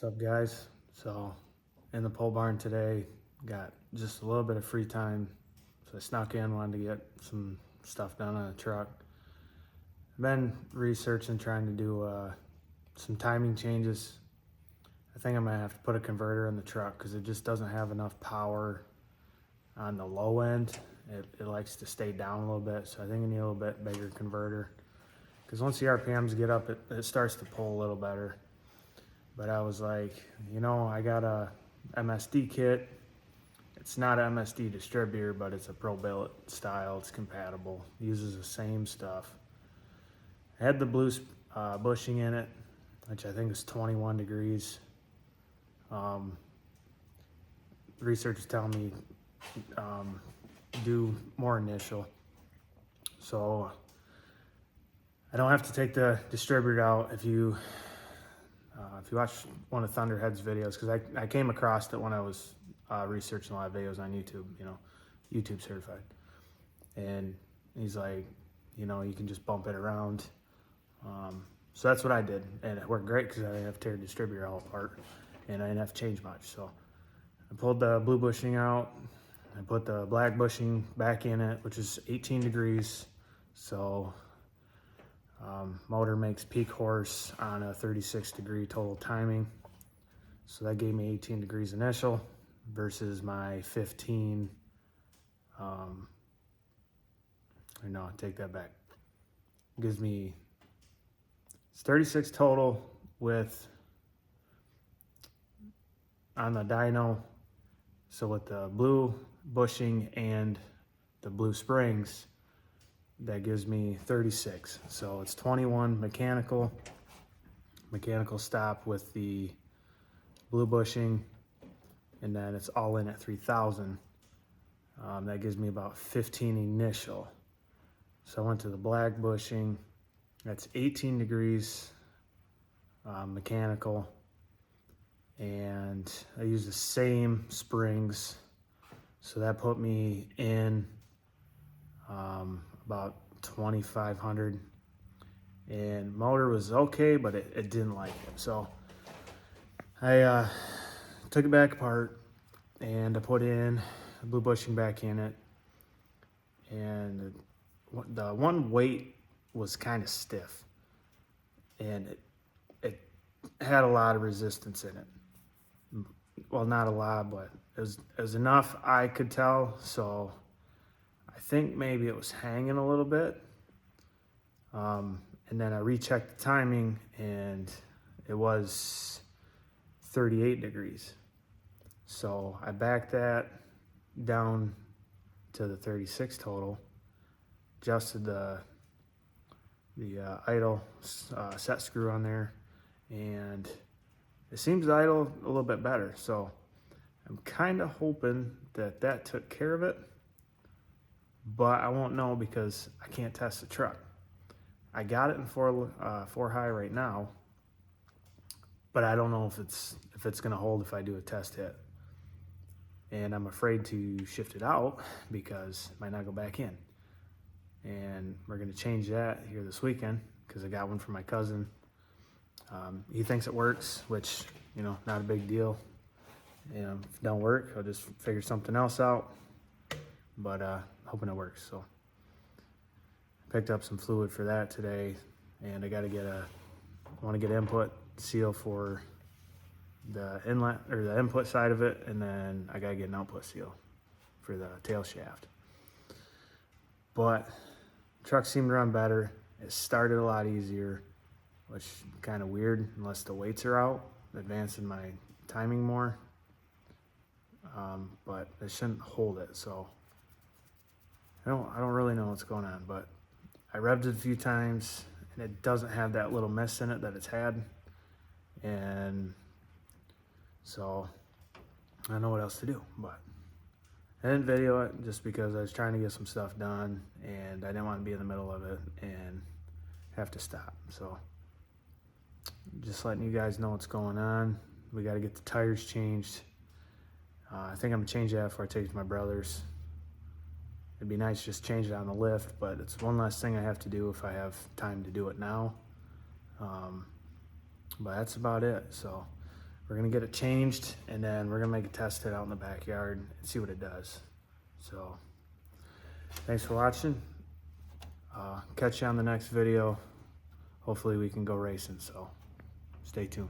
What's up, guys? So in the pole barn today, got just a little bit of free time, so I snuck in, wanted to get some stuff done on the truck. I've been researching, trying to do some timing changes. I think I'm gonna have to put a converter in the truck because it just doesn't have enough power on the low end. It likes to stay down a little bit, so I think I need a little bit bigger converter, because once the RPMs get up, it starts to pull a little better. But I was like, I got a MSD kit. It's not an MSD distributor, but it's a Pro Billet style. It's compatible, uses the same stuff. I had the blue bushing in it, which I think is 21 degrees. Research is telling me do more initial. So I don't have to take the distributor out. If you watch one of Thunderhead's videos, because I came across it when I was researching a lot of videos on YouTube, YouTube certified. And he's like, you can just bump it around. So that's what I did. And it worked great because I didn't have to tear the distributor all apart. And I didn't have to change much. So I pulled the blue bushing out. I put the black bushing back in it, which is 18 degrees. So motor makes peak horse on a 36 degree total timing. So that gave me 18 degrees initial versus my 15. No, take that back. It gives me, it's 36 total with, on the dyno. So with the blue bushing and the blue springs, that gives me 36. So it's 21 mechanical stop with the blue bushing, and then it's all in at 3,000. That gives me about 15 initial. So I went to the black bushing. That's 18 degrees mechanical, and I use the same springs. So that put me in about 2,500, and motor was okay, but it didn't like it. So I took it back apart and I put in the blue bushing back in it, and the one weight was kind of stiff, and it had a lot of resistance in it. Well, not a lot, but it was enough I could tell. So I think maybe it was hanging a little bit. And then I rechecked the timing, and it was 38 degrees. So I backed that down to the 36 total, adjusted the idle set screw on there, and it seems to idle a little bit better. So I'm kind of hoping that took care of it, but I won't know because I can't test the truck. I got it in four high right now, but I don't know if it's gonna hold if I do a test hit. And I'm afraid to shift it out because it might not go back in. And we're gonna change that here this weekend because I got one from my cousin. He thinks it works, which, not a big deal. If it don't work, I'll just figure something else out. But hoping it works. So picked up some fluid for that today, and I got to want to get input seal for the inlet or the input side of it, and then I got to get an output seal for the tail shaft. But truck seemed to run better. It started a lot easier, which is kind of weird unless the weights are out, advancing my timing more. But it shouldn't hold it, so I don't really know what's going on. But I revved it a few times, and it doesn't have that little miss in it that it's had, and so I don't know what else to do. But I didn't video it just because I was trying to get some stuff done, and I didn't want to be in the middle of it and have to stop. So just letting you guys know what's going on. We got to get the tires changed. I think I'm gonna change that before I take it to my brother's. It'd be nice to just change it on the lift, but it's one less thing I have to do if I have time to do it now. But that's about it. So we're gonna get it changed, and then we're gonna make a test it out in the backyard and see what it does. So thanks for watching. Catch you on the next video. Hopefully we can go racing, so stay tuned.